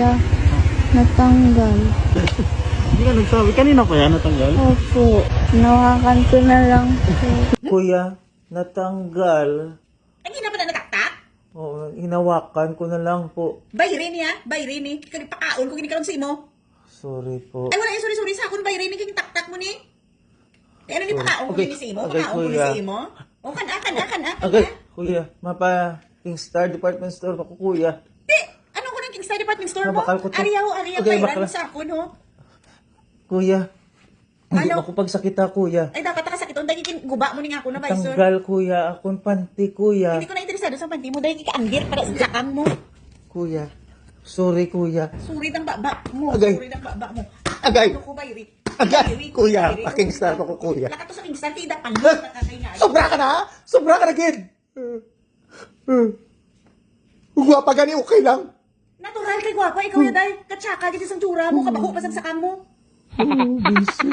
kuya. Natanggal. Hindi ka nagsabi. Kanina pa yan natanggal? Opo. Nawakan ko na lang po. Kuya, natanggal. Ay, hindi na ba na nataktak? Oo, hinawakan ko na lang po. Bayrin niya, bayrin ni. Kaya pakaon ko kinikaroon sa imo. Sorry po. Ay, wala yung sorry sa akon, bayrin ni. Kaya taktak mo ni. Eh, ano ni pakaon ko Okay, ni sa imo? okay, Pakaon ko ni kuya. sa imo? O, kan. Agay, kuya, mapa Kingstar Department Store ako, kuya. Di, ano ko ng Kingstar Department Store mo? Bakal ko to. Ariyaw, Okay, bayran bakal. mo sa akon, ho. Kuya, hindi Ano? ako pagsakita, kuya. Ay, dapat nakasakit. Dahil guba mo ni nga ako na, Vice, sir. Tanggal, kuya. Akong panty, kuya. Hindi ko na interesado sa panty mo dahil kikaanggir para sa sakang mo. Kuya. Sorry, kuya. Surid ang baba mo. Agay. Surid ang baba mo. Agay. Ano ko, Bayri? Agay, Bayri, kuya. Bayri. Pa-Kingstar ko, kuya. Lakato sa Kingstar, tida pang nakakainay. Sobra ka na, ha? Sobra ka na, kid. Guwapa gani, okay lang. Natural kay gwapa, ikaw yan dahil katsaka, kasi sa tsura mo, kabaho pa sa sakang mo. Oh, busy.